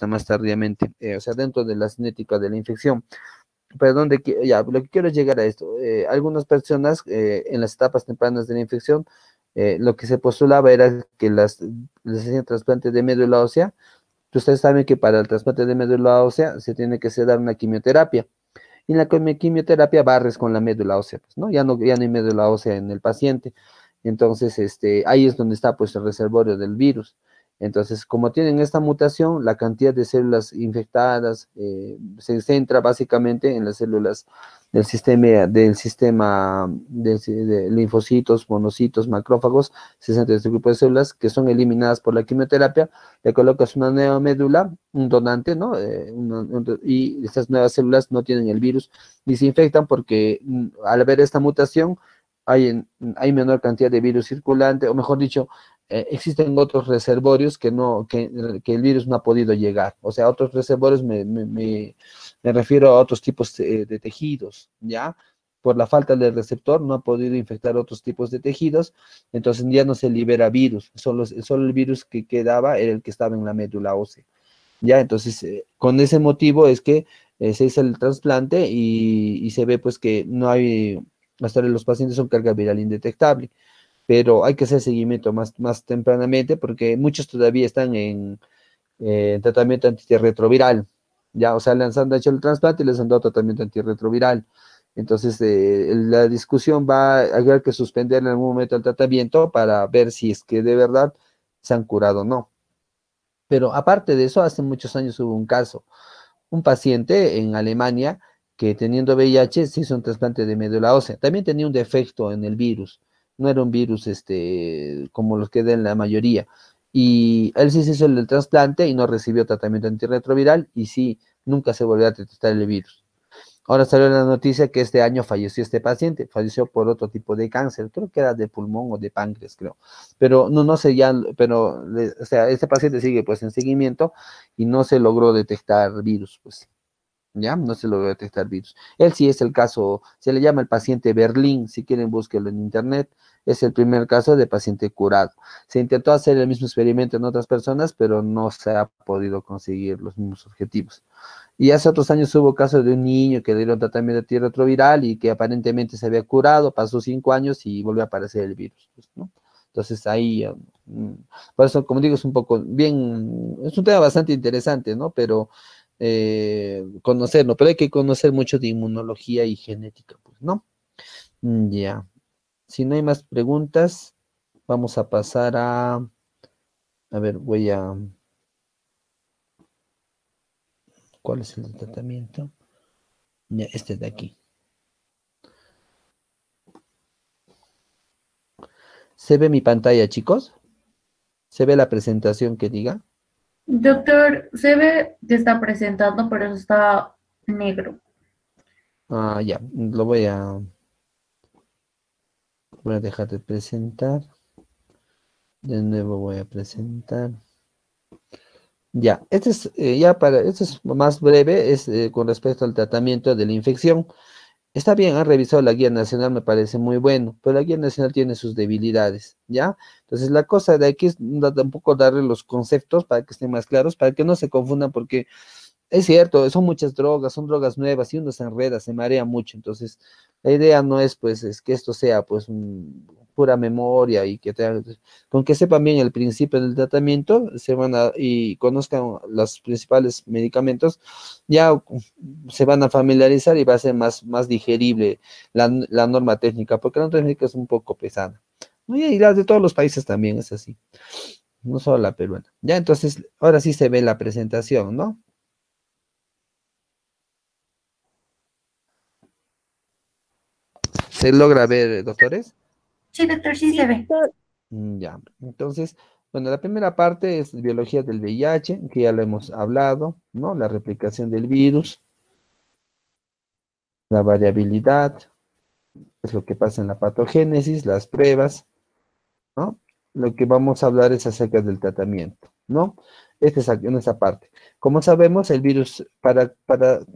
más tardíamente, o sea, dentro de la cinética de la infección. Pero ya, lo que quiero es llegar a esto. Algunas personas en las etapas tempranas de la infección, lo que se postulaba era que les hacían trasplante de médula ósea. Ustedes saben que para el trasplante de médula ósea se tiene que dar una quimioterapia. Y en la quimioterapia barres con la médula ósea, pues, ¿no? Ya no hay médula ósea en el paciente. Entonces, ahí es donde está, pues, el reservorio del virus. Entonces, como tienen esta mutación, la cantidad de células infectadas se centra básicamente en las células de linfocitos, monocitos, macrófagos, se centra en este grupo de células que son eliminadas por la quimioterapia. Le colocas una nueva médula, un donante, ¿no? Y estas nuevas células no tienen el virus ni se infectan porque al ver esta mutación hay menor cantidad de virus circulante, o mejor dicho, existen otros reservorios que el virus no ha podido llegar. O sea, otros reservorios me refiero a otros tipos de tejidos, ¿ya? Por la falta del receptor no ha podido infectar otros tipos de tejidos, entonces ya no se libera virus, solo el virus que quedaba era el que estaba en la médula ósea. Ya, entonces, con ese motivo es que se hizo el trasplante y se ve pues que no hay, hasta ahora los pacientes son carga viral indetectable, pero hay que hacer seguimiento más tempranamente porque muchos todavía están en tratamiento antirretroviral, ya, o sea, les han hecho el trasplante y les han dado tratamiento antirretroviral. Entonces, la discusión va a haber que suspender en algún momento el tratamiento para ver si es que de verdad se han curado o no. Pero aparte de eso, hace muchos años hubo un caso, un paciente en Alemania que teniendo VIH se hizo un trasplante de médula ósea. También tenía un defecto en el virus, no era un virus como los que den la mayoría. Y él sí se hizo el trasplante y no recibió tratamiento antirretroviral y sí, nunca se volvió a detectar el virus. Ahora salió la noticia que este año falleció este paciente, falleció por otro tipo de cáncer, creo que era de pulmón o de páncreas, creo. Pero no sé ya, pero, o sea, este paciente sigue pues en seguimiento y no se logró detectar virus, pues. ¿Ya? No se logró detectar virus. Él sí es el caso, se le llama el paciente Berlín, si quieren búsquelo en internet, es el primer caso de paciente curado. Se intentó hacer el mismo experimento en otras personas, pero no se ha podido conseguir los mismos objetivos. Y hace otros años hubo casos de un niño que le dieron tratamiento antirretroviral y que aparentemente se había curado, pasó 5 años y volvió a aparecer el virus, pues, ¿no? Entonces ahí, por eso, como digo, es un poco bien, es un tema bastante interesante, ¿no? Pero conocerlo, pero hay que conocer mucho de inmunología y genética, pues, ¿no? Ya. Si no hay más preguntas, vamos a pasar a ver, ¿cuál es el tratamiento? Ya, este de aquí. ¿Se ve mi pantalla, chicos? ¿Se ve la presentación que diga? Doctor, se ve que está presentando, pero eso está negro. Ah, ya, voy a dejar de presentar. De nuevo voy a presentar. Ya, este es más breve, es con respecto al tratamiento de la infección. Está bien, han revisado la guía nacional, me parece muy bueno, pero la guía nacional tiene sus debilidades, ¿ya? Entonces la cosa de aquí es tampoco darle los conceptos para que estén más claros, para que no se confundan, porque es cierto, son muchas drogas, son drogas nuevas y uno se enreda, se marea mucho. Entonces, la idea no es, pues, es que esto sea, pues, pura memoria y con que sepan bien el principio del tratamiento, y conozcan los principales medicamentos, ya se van a familiarizar y va a ser más digerible la norma técnica, porque la norma técnica es un poco pesada. ¿No? Y las de todos los países también es así, no solo la peruana. Ya, entonces, ahora sí se ve la presentación, ¿no? ¿Se logra ver, doctores? Sí, doctor, sí se ve. Ya, entonces, bueno, la primera parte es biología del VIH, que ya lo hemos hablado, ¿no? La replicación del virus, la variabilidad, es lo que pasa en la patogénesis, las pruebas, ¿no? Lo que vamos a hablar es acerca del tratamiento, ¿no? Esta es en esa parte. Como sabemos, el virus, para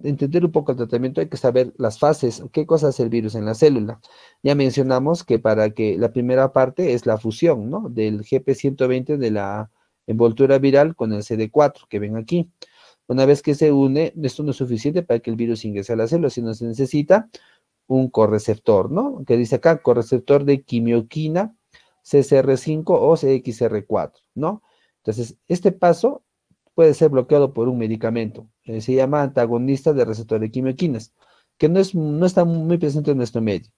entender un poco el tratamiento, hay que saber las fases, qué cosa hace el virus en la célula. Ya mencionamos que para que la primera parte es la fusión, ¿no? Del GP120 de la envoltura viral con el CD4, que ven aquí. Una vez que se une, esto no es suficiente para que el virus ingrese a la célula, sino se necesita un correceptor, ¿no? Que dice acá, correceptor de quimioquina CCR5 o CXR4, ¿no? Entonces, este paso puede ser bloqueado por un medicamento, se llama antagonista de receptor de quimioquinas, que no está muy presente en nuestro medio.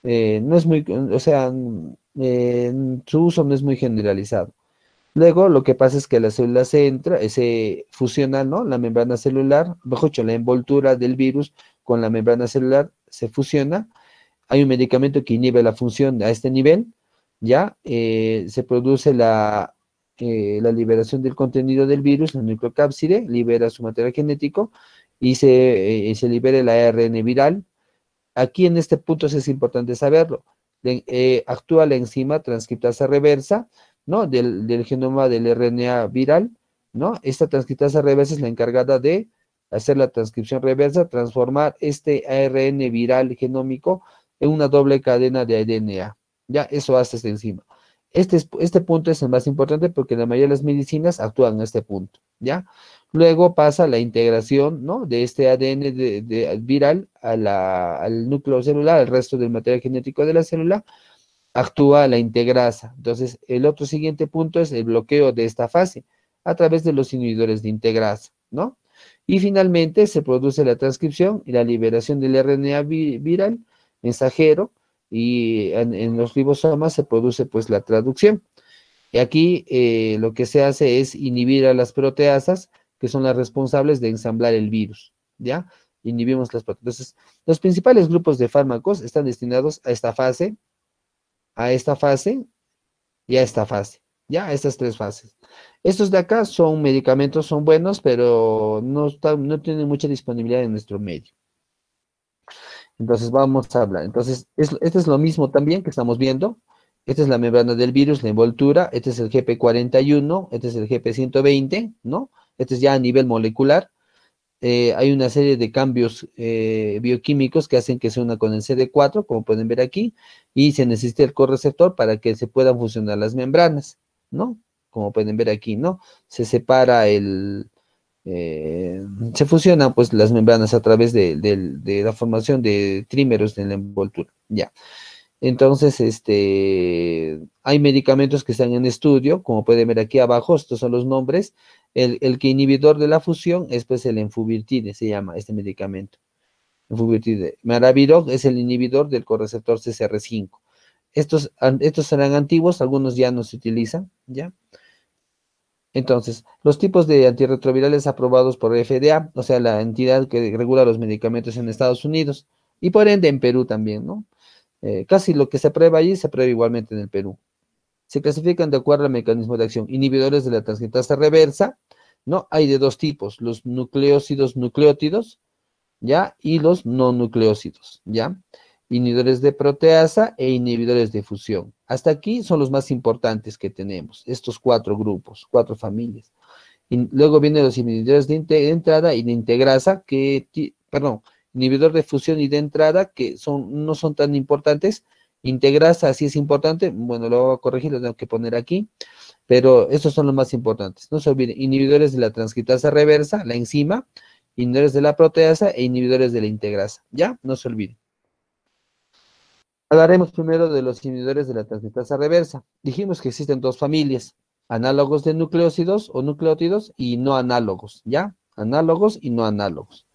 No es muy, o sea, su uso no es muy generalizado. Luego, lo que pasa es que la célula se fusiona, ¿no? La membrana celular, mejor dicho, la envoltura del virus con la membrana celular se fusiona. Hay un medicamento que inhibe la función a este nivel, ¿ya? Se produce la liberación del contenido del virus, la nucleocápside, libera su material genético y se libera el ARN viral. Aquí en este punto sí es importante saberlo. Actúa la enzima transcriptasa reversa, ¿no? Del genoma del RNA viral, ¿no? Esta transcriptasa reversa es la encargada de hacer la transcripción reversa, transformar este ARN viral genómico en una doble cadena de ADNA. Ya, eso hace esta enzima. Este punto es el más importante porque la mayoría de las medicinas actúan en este punto, ¿ya? Luego pasa la integración, ¿no? De este ADN viral al núcleo celular, al resto del material genético de la célula, actúa la integrasa. Entonces, el otro siguiente punto es el bloqueo de esta fase a través de los inhibidores de integrasa, ¿no? Y finalmente se produce la transcripción y la liberación del RNA viral mensajero y en los ribosomas se produce pues la traducción. Y aquí lo que se hace es inhibir a las proteasas que son las responsables de ensamblar el virus, ¿ya? Inhibimos las proteasas. Entonces, los principales grupos de fármacos están destinados a esta fase y a esta fase, ¿ya? A estas tres fases. Estos de acá son medicamentos, son buenos, pero no tienen mucha disponibilidad en nuestro medio. Entonces, vamos a hablar. Entonces, este es lo mismo también que estamos viendo. Esta es la membrana del virus, la envoltura. Este es el GP41, este es el GP120, ¿no? Este es ya a nivel molecular. Hay una serie de cambios bioquímicos que hacen que se una con el CD4, como pueden ver aquí, y se necesita el correceptor para que se puedan funcionar las membranas, ¿no? Como pueden ver aquí, ¿no? Se separa se fusionan pues las membranas a través de la formación de trímeros en la envoltura, ya. Entonces, hay medicamentos que están en estudio, como pueden ver aquí abajo, estos son los nombres. El que inhibidor de la fusión es pues el enfuvirtide, se llama este medicamento. Enfuvirtide. Maraviroc es el inhibidor del correceptor CCR5. Estos serán antiguos, algunos ya no se utilizan, ¿ya? Entonces, los tipos de antirretrovirales aprobados por FDA, o sea, la entidad que regula los medicamentos en Estados Unidos, y por ende en Perú también, ¿no? Casi lo que se prueba allí se prueba igualmente en el Perú. Se clasifican de acuerdo al mecanismo de acción. Inhibidores de la transcriptasa reversa, ¿no? Hay de dos tipos, los nucleócidos nucleótidos, ¿ya? Y los no nucleócidos, ¿ya? Inhibidores de proteasa e inhibidores de fusión. Hasta aquí son los más importantes que tenemos, estos cuatro grupos, cuatro familias. Y luego vienen los inhibidores de entrada y de integrasa, inhibidor de fusión y de entrada, que no son tan importantes. Integrasa sí es importante, bueno, lo voy a corregir, lo tengo que poner aquí, pero estos son los más importantes. No se olviden, inhibidores de la transcriptasa reversa, la enzima, inhibidores de la proteasa e inhibidores de la integrasa, ¿ya? No se olviden. Hablaremos primero de los inhibidores de la transcriptasa reversa. Dijimos que existen dos familias, análogos de nucleócidos o nucleótidos y no análogos, ¿ya? Análogos y no análogos.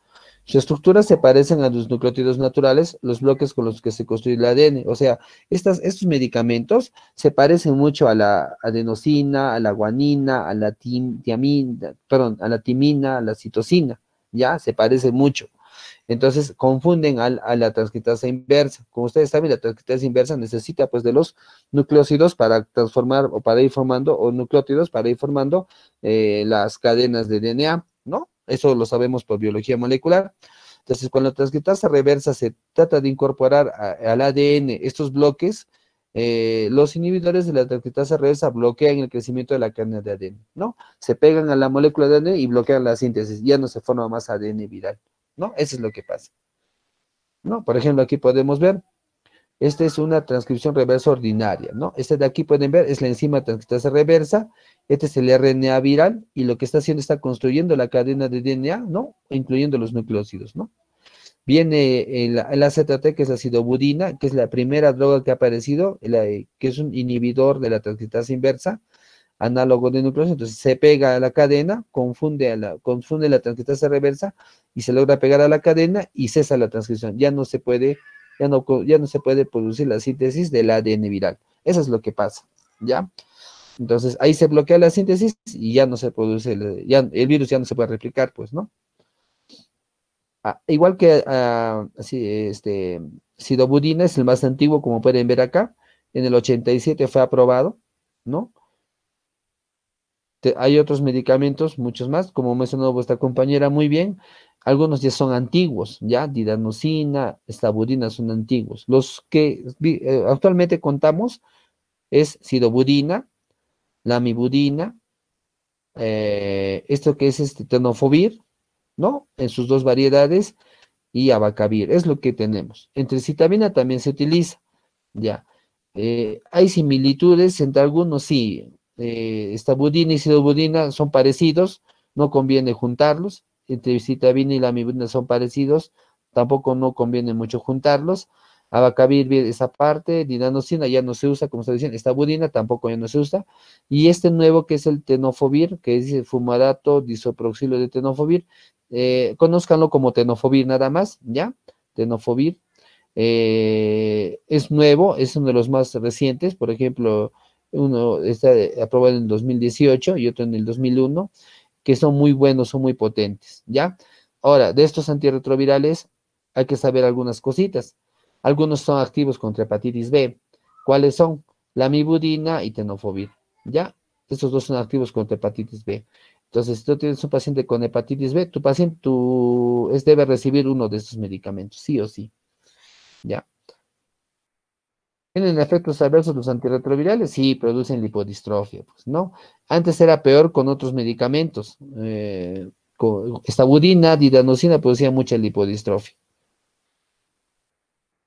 Su estructura se parecen a los nucleótidos naturales, los bloques con los que se construye el ADN. O sea, estos medicamentos se parecen mucho a la adenosina, a la guanina, a la a la timina, a la citosina, ¿ya? Se parecen mucho. Entonces, confunden a la transcriptasa inversa. Como ustedes saben, la transcriptasa inversa necesita, pues, de los nucleócidos para transformar o para ir formando, o nucleótidos para ir formando las cadenas de DNA, ¿no? Eso lo sabemos por biología molecular. Entonces, cuando la transcriptasa reversa se trata de incorporar al ADN estos bloques, los inhibidores de la transcriptasa reversa bloquean el crecimiento de la cadena de ADN, ¿no? Se pegan a la molécula de ADN y bloquean la síntesis, ya no se forma más ADN viral, ¿no? Eso es lo que pasa, ¿no? Por ejemplo, aquí podemos ver Esta es una transcripción reversa ordinaria, ¿no? Este de aquí pueden ver es la enzima transcriptasa reversa, este es el RNA viral, y lo que está haciendo está construyendo la cadena de DNA, ¿no? Incluyendo los nucleósidos, ¿no? Viene el AZT, que es la sidobudina, que es la primera droga que ha aparecido, que es un inhibidor de la transcriptasa inversa, análogo de nucleósidos, entonces se pega a la cadena, confunde la transcriptasa reversa y se logra pegar a la cadena y cesa la transcripción. Ya no se puede producir la síntesis del ADN viral. Eso es lo que pasa, ¿ya? Entonces ahí se bloquea la síntesis y ya no se produce, el virus ya no se puede replicar, pues, ¿no? Igual que sidobudina es el más antiguo, como pueden ver acá, en el 87 fue aprobado, ¿no? Hay otros medicamentos, muchos más, como mencionó vuestra compañera muy bien, algunos ya son antiguos, ya, didanosina, estabudina son antiguos. Los que actualmente contamos es sidobudina, lamivudina, esto que es tenofovir, ¿no? En sus dos variedades, y abacavir, es lo que tenemos. Entre citabina también se utiliza, ya. Hay similitudes entre algunos, sí. Estabudina y sidobudina son parecidos, no conviene juntarlos. Entre citabina y lamivudina son parecidos, tampoco no conviene mucho juntarlos. Abacavir, esa parte, didanosina ya no se usa, como está diciendo, estabudina tampoco ya no se usa. Y este nuevo que es el tenofovir, que es el fumarato disoproxilo de tenofovir, conózcanlo como tenofovir nada más, ¿ya? Tenofovir. Es nuevo, es uno de los más recientes, por ejemplo, uno está aprobado en el 2018 y otro en el 2001, que son muy buenos, son muy potentes, ¿ya? Ahora, de estos antirretrovirales hay que saber algunas cositas. Algunos son activos contra hepatitis B. ¿Cuáles son? Lamivudina y tenofovir, ¿ya? Estos dos son activos contra hepatitis B. Entonces, si tú tienes un paciente con hepatitis B, tu paciente debe recibir uno de estos medicamentos, sí o sí, ¿ya? ¿Tienen efectos adversos los antirretrovirales? Sí, producen lipodistrofia, pues, ¿no? Antes era peor con otros medicamentos. Estabudina, didanosina producía mucha lipodistrofia,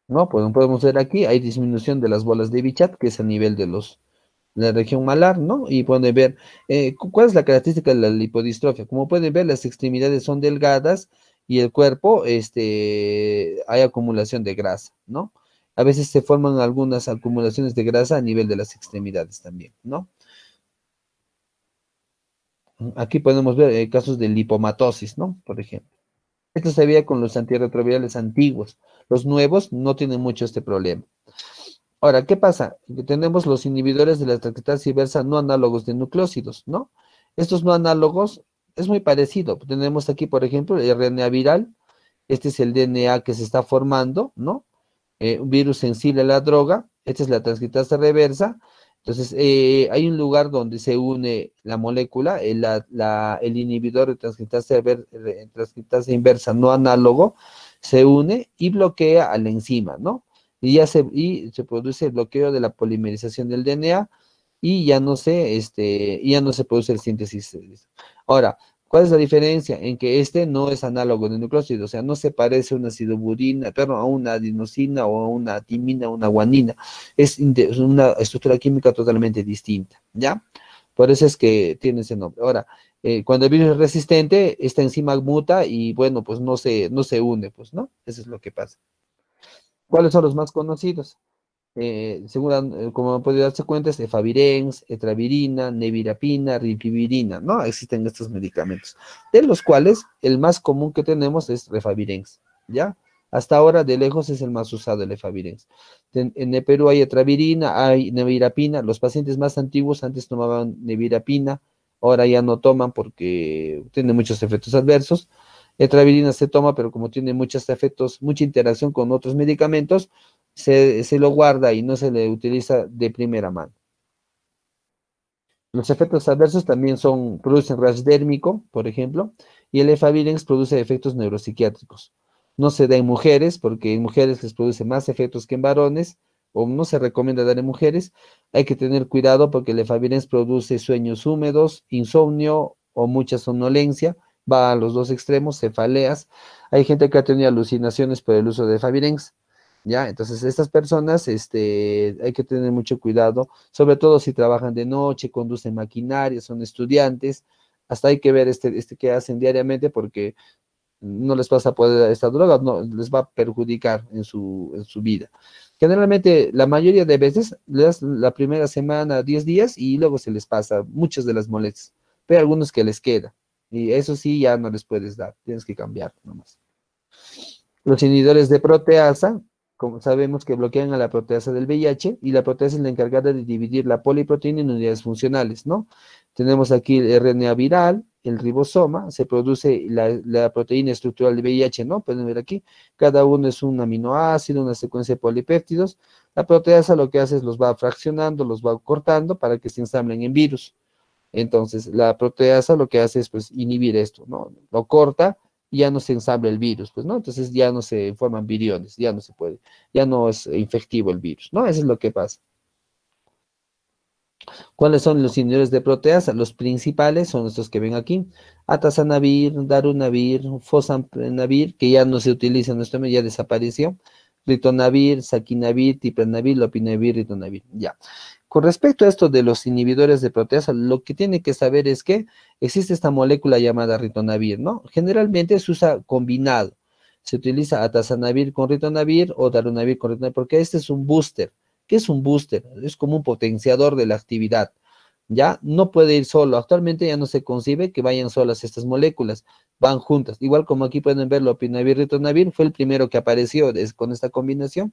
¿no? Pues podemos ver aquí, hay disminución de las bolas de Bichat, que es a nivel de la región malar, ¿no? Y pueden ver, ¿cuál es la característica de la lipodistrofia? Como pueden ver, las extremidades son delgadas y el cuerpo, hay acumulación de grasa, ¿no? A veces se forman algunas acumulaciones de grasa a nivel de las extremidades también, ¿no? Aquí podemos ver casos de lipomatosis, ¿no? Por ejemplo. Esto se veía con los antirretrovirales antiguos. Los nuevos no tienen mucho este problema. Ahora, ¿qué pasa? Que tenemos los inhibidores de la transcriptasa inversa no análogos de nucleósidos, ¿no? Estos no análogos es muy parecido. Tenemos aquí, por ejemplo, el RNA viral. Este es el DNA que se está formando, ¿no? Un virus sensible a la droga. Esta es la transcriptasa reversa. Entonces, hay un lugar donde se une la molécula, el inhibidor de transcriptasa inversa no análogo, se une y bloquea a la enzima, ¿no? Y se produce el bloqueo de la polimerización del DNA y ya no se produce el síntesis. Ahora, ¿cuál es la diferencia? En que este no es análogo de nucleósido, o sea, no se parece a una acidobudina, perdón, a una adenosina o a una timina, o una guanina. Es una estructura química totalmente distinta, ¿ya? Por eso es que tiene ese nombre. Ahora, cuando el virus es resistente, esta enzima muta y bueno, pues no se une, pues, ¿no? Eso es lo que pasa. ¿Cuáles son los más conocidos? Como han podido darse cuenta, es efavirenz, etravirina, nevirapina, ripivirina, ¿no? Existen estos medicamentos, de los cuales el más común que tenemos es refavirenz, ¿ya? Hasta ahora, de lejos, es el más usado el efavirenz. En el Perú hay etravirina, hay nevirapina. Los pacientes más antiguos antes tomaban nevirapina, ahora ya no toman porque tiene muchos efectos adversos. Etravirina se toma, pero como tiene muchos efectos, mucha interacción con otros medicamentos, se lo guarda y no se le utiliza de primera mano. Los efectos adversos también producen rash dérmico, por ejemplo, y el efavirenz produce efectos neuropsiquiátricos. No se da en mujeres, porque en mujeres les produce más efectos que en varones, o no se recomienda dar en mujeres. Hay que tener cuidado porque el efavirenz produce sueños húmedos, insomnio o mucha somnolencia, va a los dos extremos, cefaleas. Hay gente que ha tenido alucinaciones por el uso de efavirenz. ¿ya? Entonces, estas personas, hay que tener mucho cuidado, sobre todo si trabajan de noche, conducen maquinaria, son estudiantes, hasta hay que ver que hacen diariamente porque no les vas a poder dar esta droga, no, les va a perjudicar en su vida. Generalmente, la mayoría de veces, le das la primera semana, 10 días, y luego se les pasa muchas de las molestias, pero hay algunos que les queda, y eso sí ya no les puedes dar, tienes que cambiar nomás. Los inhibidores de proteasa, como sabemos que bloquean a la proteasa del VIH, y la proteasa es la encargada de dividir la poliproteína en unidades funcionales, ¿no? Tenemos aquí el RNA viral, el ribosoma, se produce la proteína estructural del VIH, ¿no? Pueden ver aquí, cada uno es un aminoácido, una secuencia de polipéptidos. La proteasa lo que hace es los va fraccionando, los va cortando para que se ensamblen en virus. Entonces, la proteasa lo que hace es, pues, inhibir esto, ¿no? Lo corta y ya no se ensambla el virus, pues, ¿no? Entonces ya no se forman viriones, ya no se puede, ya no es infectivo el virus, ¿no? Eso es lo que pasa. ¿Cuáles son los inhibidores de proteasa? Los principales son estos que ven aquí: atazanavir, darunavir, fosmanavir, que ya no se utiliza en nuestro medio, ya desapareció, ritonavir, saquinavir, tipranavir, lopinavir, ritonavir, ya. Con respecto a esto de los inhibidores de proteasa, lo que tiene que saber es que existe esta molécula llamada ritonavir, ¿no? Generalmente se usa combinado. Se utiliza atazanavir con ritonavir o darunavir con ritonavir, porque este es un booster. ¿Qué es un booster? Es como un potenciador de la actividad. Ya no puede ir solo. Actualmente ya no se concibe que vayan solas estas moléculas, van juntas. Igual como aquí pueden ver, lopinavir, ritonavir fue el primero que apareció con esta combinación.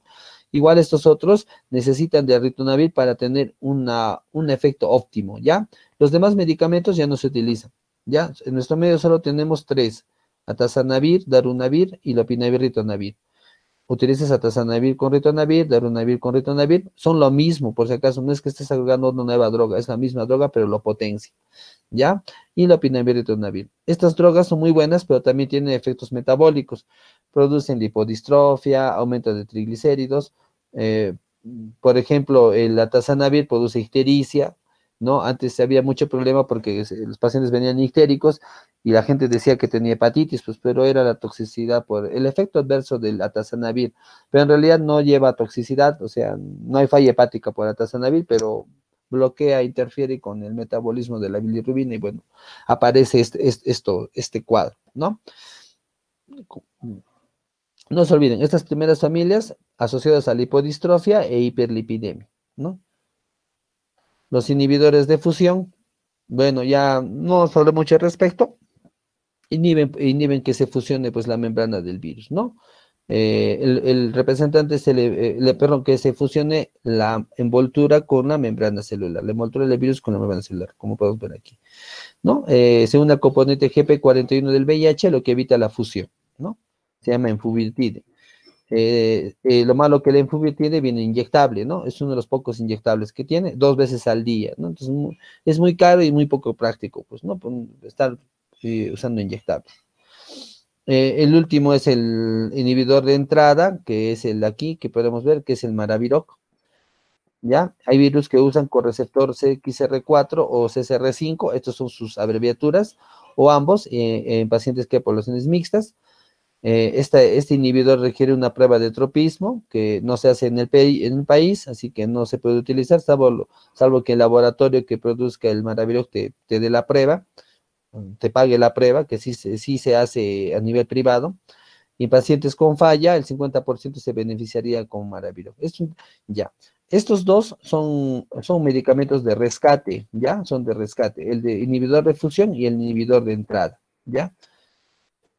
Igual estos otros necesitan de ritonavir para tener un efecto óptimo, ¿ya? Los demás medicamentos ya no se utilizan, ¿ya? En nuestro medio solo tenemos tres: atazanavir, darunavir y lopinavir, ritonavir. Utilizas atazanavir con ritonavir, darunavir con ritonavir, son lo mismo, por si acaso, no es que estés agregando una nueva droga, es la misma droga, pero lo potencia, ¿ya? Y lopinavir y ritonavir. Estas drogas son muy buenas, pero también tienen efectos metabólicos, producen lipodistrofia, aumento de triglicéridos, eh, por ejemplo, el atazanavir produce ictericia, ¿no? Antes había mucho problema porque los pacientes venían ictéricos y la gente decía que tenía hepatitis, pues, pero era la toxicidad por el efecto adverso del atazanavir, pero en realidad no lleva toxicidad, o sea, no hay falla hepática por atazanavir, pero bloquea, interfiere con el metabolismo de la bilirrubina y bueno, aparece este cuadro, ¿no? No se olviden, estas primeras familias asociadas a lipodistrofia e hiperlipidemia, ¿no? Los inhibidores de fusión, bueno, ya no sobre mucho al respecto, inhiben que se fusione pues la membrana del virus, ¿no? El representante perdón, que se fusione la envoltura con la membrana celular, la envoltura del virus con la membrana celular, como podemos ver aquí, ¿no? Según la componente GP41 del VIH, lo que evita la fusión, ¿no? Se llama enfuvirtide. Lo malo que el enfuvirtide viene inyectable, ¿no? Es uno de los pocos inyectables que tiene, 2 veces al día, ¿no? Entonces es muy caro y muy poco práctico, pues, ¿no? Estar usando inyectables. El último es el inhibidor de entrada, que es el de aquí, que podemos ver, que es el Maraviroc, ¿ya? Hay virus que usan correceptor CXR4 o CCR5, estos son sus abreviaturas, o ambos, en pacientes que poblaciones mixtas. Este inhibidor requiere una prueba de tropismo que no se hace en el país, así que no se puede utilizar, salvo que el laboratorio que produzca el Maraviroc te dé la prueba, te pague la prueba, que sí se hace a nivel privado. Y en pacientes con falla, el 50% se beneficiaría con Maraviroc. Ya. Estos dos son medicamentos de rescate, ¿ya? Son de rescate, el de inhibidor de fusión y el inhibidor de entrada, ¿ya?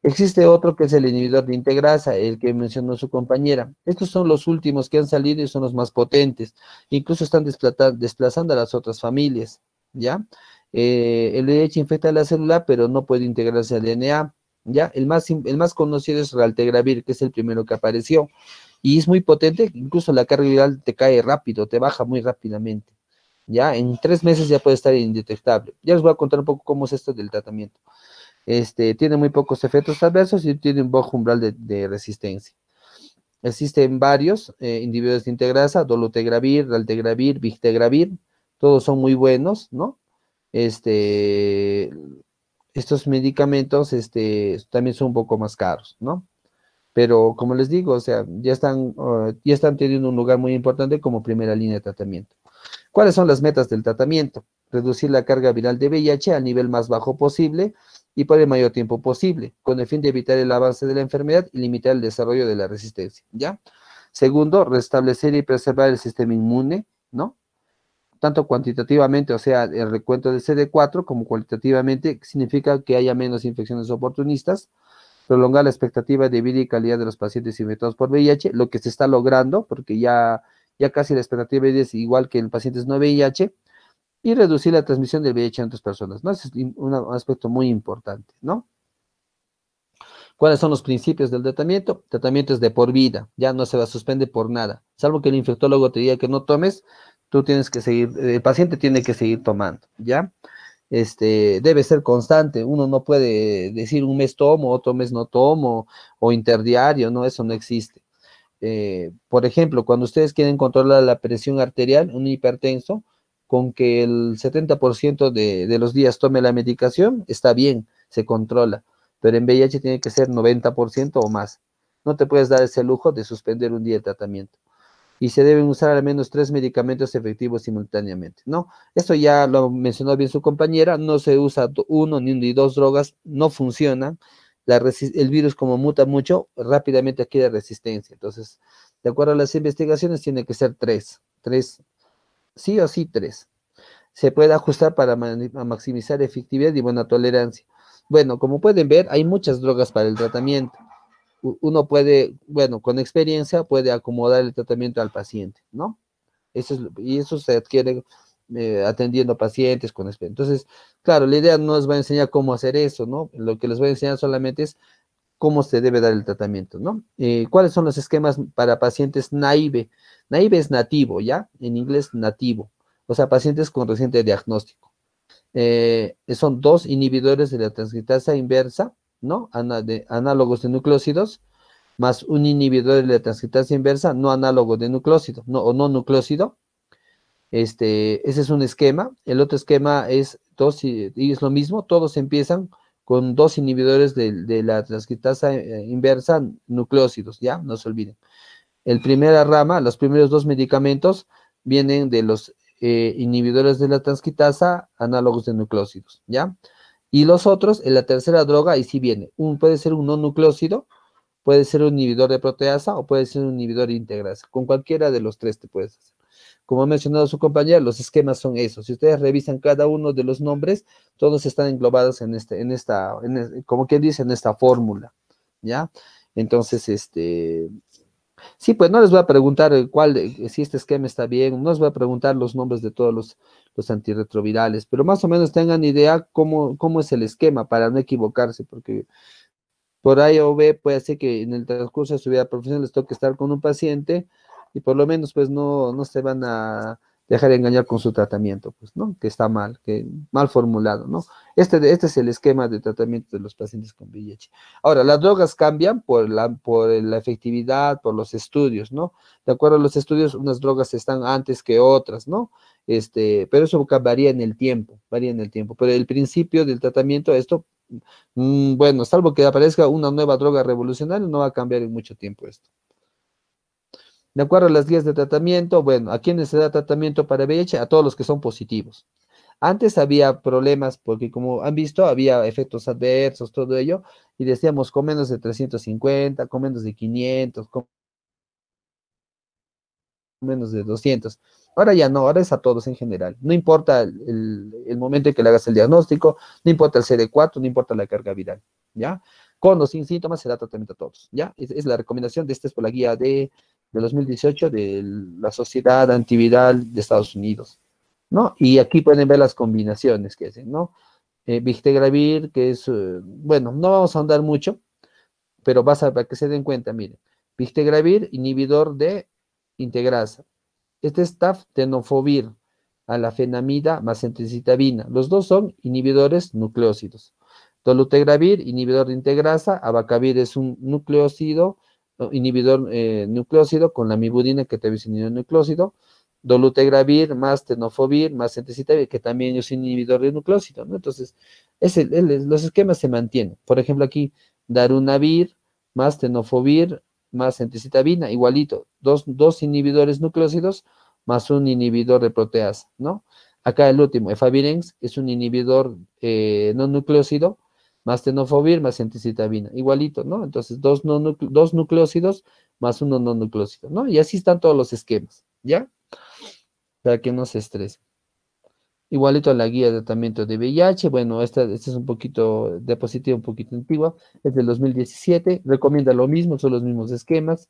Existe otro que es el inhibidor de integrasa, el que mencionó su compañera. Estos son los últimos que han salido y son los más potentes. Incluso están desplazando a las otras familias, ¿ya? El VIH infecta la célula, pero no puede integrarse al DNA, ¿ya? El más conocido es raltegravir, que es el primero que apareció. Y es muy potente, incluso la carga viral te cae rápido, te baja muy rápidamente, ¿ya? En 3 meses ya puede estar indetectable. Ya les voy a contar un poco cómo es esto del tratamiento. Tiene muy pocos efectos adversos y tiene un bajo umbral de resistencia. Existen varios inhibidores de integrasa: dolutegravir, raltegravir, bictegravir, todos son muy buenos, ¿no? Estos medicamentos también son un poco más caros, ¿no? pero como les digo, o sea, ya están teniendo un lugar muy importante como primera línea de tratamiento. ¿Cuáles son las metas del tratamiento? Reducir la carga viral de VIH al nivel más bajo posible y por el mayor tiempo posible, con el fin de evitar el avance de la enfermedad y limitar el desarrollo de la resistencia, ¿ya? Segundo, restablecer y preservar el sistema inmune, ¿no? Tanto cuantitativamente, o sea, el recuento del CD4, como cualitativamente, significa que haya menos infecciones oportunistas, prolongar la expectativa de vida y calidad de los pacientes infectados por VIH, lo que se está logrando, porque ya casi la expectativa de vida es igual que en pacientes no VIH, y reducir la transmisión del VIH en otras personas, ¿no? Ese es un aspecto muy importante, ¿no? ¿Cuáles son los principios del tratamiento? Tratamiento es de por vida, ya no se va a suspender por nada, salvo que el infectólogo te diga que no tomes, tú tienes que seguir, el paciente tiene que seguir tomando, ¿ya? Debe ser constante, uno no puede decir un mes tomo, otro mes no tomo, o interdiario, no, eso no existe. Por ejemplo, cuando ustedes quieren controlar la presión arterial, un hipertenso, con que el 70% de los días tome la medicación, está bien, se controla, pero en VIH tiene que ser 90% o más. No te puedes dar ese lujo de suspender un día de tratamiento. Y se deben usar al menos 3 medicamentos efectivos simultáneamente, ¿no? Esto ya lo mencionó bien su compañera, no se usa uno ni dos drogas, no funcionan. El virus como muta mucho, rápidamente adquiere resistencia. Entonces, de acuerdo a las investigaciones, tiene que ser tres, sí o sí tres. Se puede ajustar para maximizar efectividad y buena tolerancia. Bueno, como pueden ver, hay muchas drogas para el tratamiento. Uno puede, bueno, con experiencia puede acomodar el tratamiento al paciente, ¿no? Y eso se adquiere atendiendo pacientes con experiencia. Entonces, claro, la idea no les va a enseñar cómo hacer eso, ¿no? Lo que les voy a enseñar solamente es cómo se debe dar el tratamiento, ¿no? ¿Cuáles son los esquemas para pacientes naive? Naive es nativo, ¿ya? En inglés nativo, o sea, pacientes con reciente diagnóstico. Son dos inhibidores de la transcriptasa inversa, ¿no? Análogos de nucleósidos, más un inhibidor de la transcriptasa inversa, no análogo de nucleósido, no, o no nucleósido. Ese es un esquema. El otro esquema es y es lo mismo, todos empiezan con dos inhibidores de la transcriptasa inversa nucleósidos, ¿ya? No se olviden. El primera rama, los primeros dos medicamentos vienen de los inhibidores de la transcriptasa análogos de nucleósidos, ¿ya? Y los otros, en la tercera droga, ahí sí viene. Puede ser un no nucleósido, puede ser un inhibidor de proteasa o puede ser un inhibidor de integrasa. Con cualquiera de los tres te puedes hacer. Como ha mencionado su compañera, los esquemas son esos. Si ustedes revisan cada uno de los nombres, todos están englobados como quien dice, en esta fórmula, ¿ya? Entonces, sí, pues no les voy a preguntar si este esquema está bien, no les voy a preguntar los nombres de todos los antirretrovirales, pero más o menos tengan idea cómo es el esquema para no equivocarse, porque por A o B puede ser que en el transcurso de su vida profesional les toque estar con un paciente y por lo menos pues no se van a dejar engañar con su tratamiento, pues, ¿no? Que está mal formulado, ¿no? Este es el esquema de tratamiento de los pacientes con VIH. Ahora, las drogas cambian por la efectividad, por los estudios, ¿no? De acuerdo a los estudios, unas drogas están antes que otras, ¿no? Pero eso varía en el tiempo, Pero el principio del tratamiento, bueno, salvo que aparezca una nueva droga revolucionaria, no va a cambiar en mucho tiempo esto. De acuerdo a las guías de tratamiento, bueno, ¿a quiénes se da tratamiento para VIH? A todos los que son positivos. Antes había problemas porque, como han visto, había efectos adversos, todo ello, y decíamos con menos de 350, con menos de 500, con menos de 200. Ahora ya no, ahora es a todos en general. No importa el momento en que le hagas el diagnóstico, no importa el CD4, no importa la carga viral, ¿ya? Con o sin síntomas se da tratamiento a todos, ¿ya? Es la recomendación esta es por la guía de 2018 de la Sociedad Antiviral de Estados Unidos, ¿no? Y aquí pueden ver las combinaciones que hacen, ¿no? Bictegravir, que es, bueno, no vamos a ahondar mucho, pero para que se den cuenta, miren, Bictegravir, inhibidor de integrasa. Este es tenofovir, alafenamida más centricitabina. Los dos son inhibidores nucleósidos. Dolutegravir, inhibidor de integrasa. Abacavir es un nucleósido, inhibidor nucleósido con la mibudina que también es inhibidor nucleósido. Dolutegravir más tenofovir más centricitabina, que también es inhibidor de nucleósido, ¿no? Entonces, los esquemas se mantienen. Por ejemplo, aquí, darunavir más tenofovir, más entecitabina, igualito, dos inhibidores nucleósidos más un inhibidor de proteasa, ¿no? Acá el último, efavirenz, es un inhibidor no nucleósido, más tenofovir, más entecitabina, igualito, ¿no? Entonces, dos nucleósidos más uno no nucleósido, ¿no? Y así están todos los esquemas, ¿ya? Para que no se estrese. Igualito a la guía de tratamiento de VIH, bueno, esta es un poquito, diapositiva un poquito antigua, es del 2017, recomienda lo mismo, son los mismos esquemas.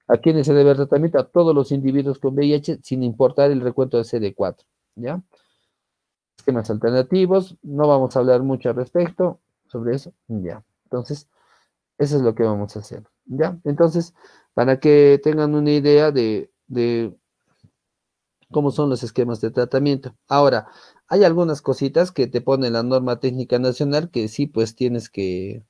¿A quiénes se debe el tratamiento? A todos los individuos con VIH, sin importar el recuento de CD4, ¿ya? Esquemas alternativos, no vamos a hablar mucho al respecto sobre eso, ya. Entonces, eso es lo que vamos a hacer, ¿ya? Entonces, para que tengan una idea de cómo son los esquemas de tratamiento. Ahora, hay algunas cositas que te pone la norma técnica nacional que sí, pues tenemos que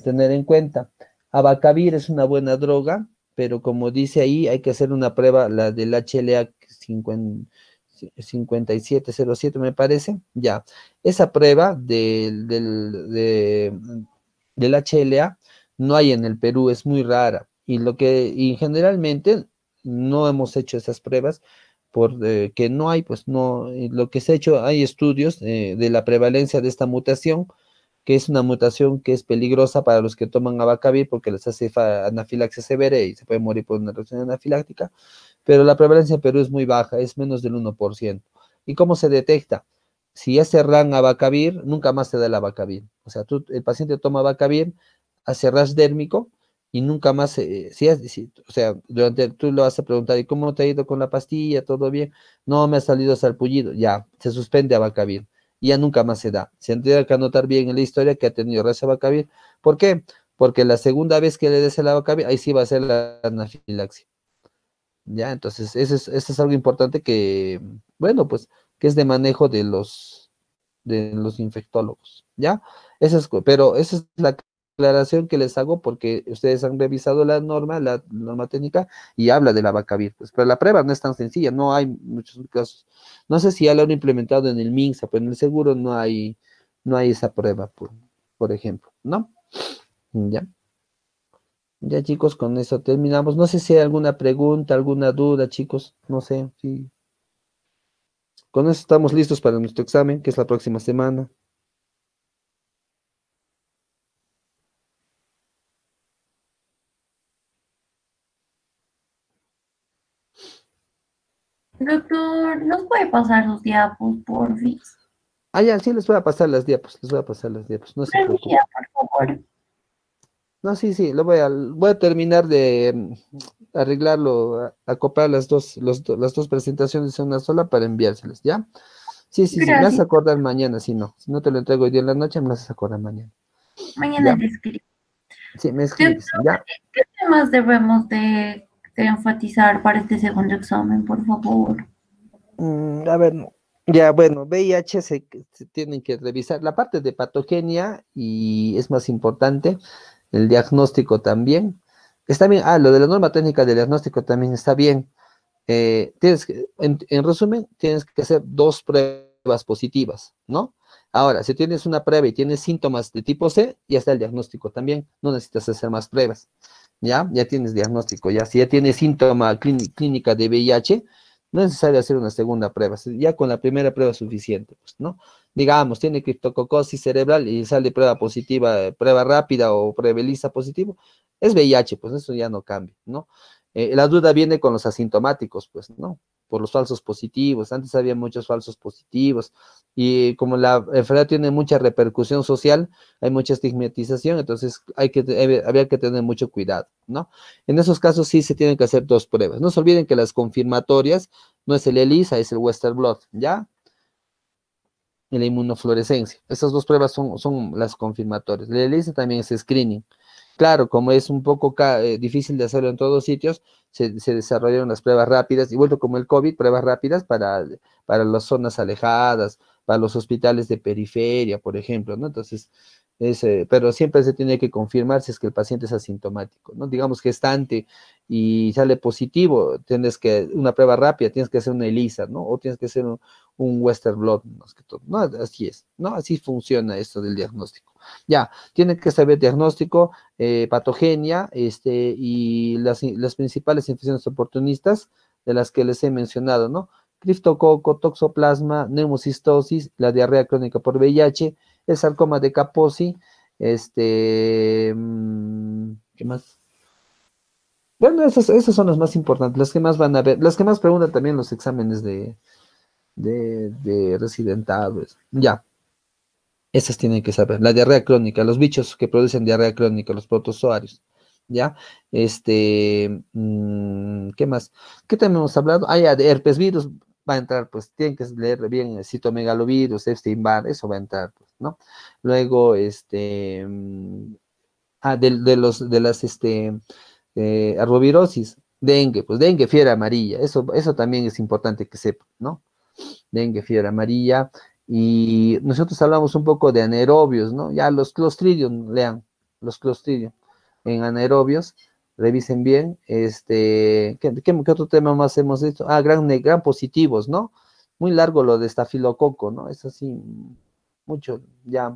tener en cuenta. Abacavir es una buena droga, pero como dice ahí, hay que hacer una prueba, la del HLA 5707 me parece, ya. Esa prueba del HLA no hay en el Perú, es muy rara. Y generalmente no hemos hecho esas pruebas porque que no hay, pues no, lo que se ha hecho, hay estudios de la prevalencia de esta mutación, que es una mutación que es peligrosa para los que toman abacavir porque les hace anafilaxia severa y se puede morir por una reacción anafiláctica, pero la prevalencia en Perú es muy baja, es menos del 1%. ¿Y cómo se detecta? Si hace RAN abacavir, nunca más te da el abacavir. O sea, el paciente toma abacavir, hace rash dérmico y nunca más, o sea, tú lo vas a preguntar, ¿y cómo te ha ido con la pastilla? ¿Todo bien? No, me ha salido sarpullido. Ya, se suspende abacavir y ya nunca más se da. Se tendría que anotar bien en la historia que ha tenido rash abacavir. ¿Por qué? Porque la segunda vez que le des el abacavir, ahí sí va a ser la anafilaxia. Ya, entonces, eso es algo importante que, bueno, pues, que es de manejo de los infectólogos, ¿ya? Pero esa es la aclaración que les hago porque ustedes han revisado la norma técnica y habla de la Bacavir, pues, pero la prueba no es tan sencilla, no hay muchos casos. No sé si ya lo han implementado en el MINSA, pero en el seguro no hay esa prueba, por ejemplo, ¿no? ¿Ya? Ya chicos, con eso terminamos. No sé si hay alguna pregunta, alguna duda, chicos. No sé, sí. Con eso estamos listos para nuestro examen, que es la próxima semana. Doctor, ¿nos puede pasar sus diapos, porfis? Ah, ya, sí, les voy a pasar las diapos, les voy a pasar las diapos, no se preocupen. Envía, por favor. No, sí, sí, voy a terminar de arreglarlo, acoplar las dos presentaciones en una sola para enviárselas, ¿ya? Sí, sí, sí, me vas a Gracias. acordar mañana, si no te lo entrego hoy día en la noche, me vas a acordar mañana, Mañana ¿ya? le escribo. Sí, me Doctor, escribes, ¿ya? ¿qué temas debemos de enfatizar para este segundo examen, por favor? A ver, no. Ya, bueno, VIH se tienen que revisar la parte de patogenia y es más importante, el diagnóstico también. Está bien, lo de la norma técnica de diagnóstico también está bien. En resumen, tienes que hacer dos pruebas positivas, ¿no? Ahora, si tienes una prueba y tienes síntomas de tipo C, ya está el diagnóstico también, no necesitas hacer más pruebas, ¿ya? Ya tienes diagnóstico, ya. Si ya tienes síntoma clínica de VIH, no es necesario hacer una segunda prueba, ya con la primera prueba es suficiente, pues, ¿no? Digamos, tiene criptococosis cerebral y sale prueba positiva, prueba rápida o prueba ELISA positivo, es VIH, pues eso ya no cambia, ¿no? La duda viene con los asintomáticos, pues, ¿no? Por los falsos positivos. Antes había muchos falsos positivos y como la enfermedad tiene mucha repercusión social, hay mucha estigmatización, entonces habría que tener mucho cuidado, ¿no? En esos casos sí se tienen que hacer dos pruebas. No se olviden que las confirmatorias no es el ELISA, es el Western Blot, ¿ya? Y la inmunofluorescencia. Esas dos pruebas son las confirmatorias. El ELISA también es screening. Claro, como es un poco difícil de hacerlo en todos sitios, se desarrollaron las pruebas rápidas, y vuelto como el COVID, pruebas rápidas para las zonas alejadas, para los hospitales de periferia, por ejemplo, ¿no? Entonces, pero siempre se tiene que confirmar si es que el paciente es asintomático, ¿no? Digamos gestante y sale positivo, una prueba rápida, tienes que hacer una ELISA, ¿no? O tienes que hacer un Western blot, más que todo, ¿no? Así es, ¿no? Así funciona esto del diagnóstico. Ya, tiene que saber diagnóstico, patogenia, y las principales infecciones oportunistas de las que les he mencionado, ¿no? Criptococo, toxoplasma, neumocistosis, la diarrea crónica por VIH, el sarcoma de Kaposi, ¿qué más? Bueno, esas son las más importantes, las que más van a ver, las que más preguntan también los exámenes de residentado. Ya, esas tienen que saber. La diarrea crónica, los bichos que producen diarrea crónica, los protozoarios. ¿Ya? ¿Qué más? ¿Qué también hemos hablado? Ah, ya, de herpes virus va a entrar, pues tienen que leer bien el citomegalovirus, Epstein-Barr, eso va a entrar, pues, ¿no? Luego, arbovirosis, dengue, pues dengue, fiebre amarilla, eso también es importante que sepa, ¿no? Dengue, fiebre amarilla, y nosotros hablamos un poco de anaerobios, ¿no? Ya los Clostridium, lean, los Clostridium en anaerobios, revisen bien, ¿qué otro tema más hemos visto? Ah, gran positivos, ¿no? Muy largo lo de estafilococo, ¿no? Es así, mucho, ya.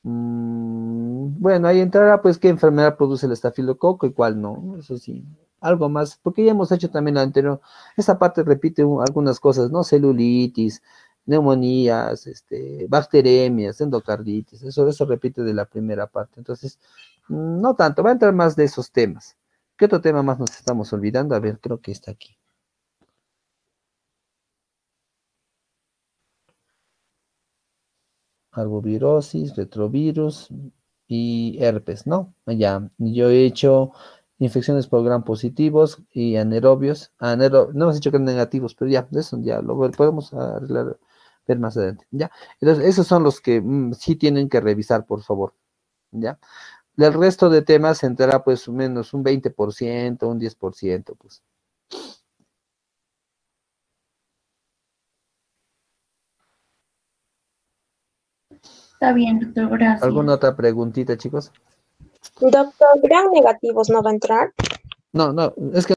Bueno, ahí entrará pues qué enfermedad produce el estafilococo y cuál no, eso sí, algo más, porque ya hemos hecho también la anterior, esta parte repite algunas cosas, ¿no? Celulitis, neumonías, bacteremias, endocarditis, eso repite de la primera parte, entonces, no tanto, va a entrar más de esos temas. ¿Qué otro tema más nos estamos olvidando? A ver, creo que está aquí. Arbovirosis, retrovirus y herpes, ¿no? Ya, yo he hecho infecciones por gram positivos y anaerobios. No hemos dicho que negativos, pero ya, eso ya lo podemos arreglar, ver más adelante, ¿ya? Entonces, esos son los que sí tienen que revisar, por favor, ¿ya? Del resto de temas entrará pues menos un 20%, un 10%, pues. Está bien, doctor, ¿Alguna gracias. otra preguntita, chicos? Doctor, ¿gran negativos no va a entrar? No, no, es que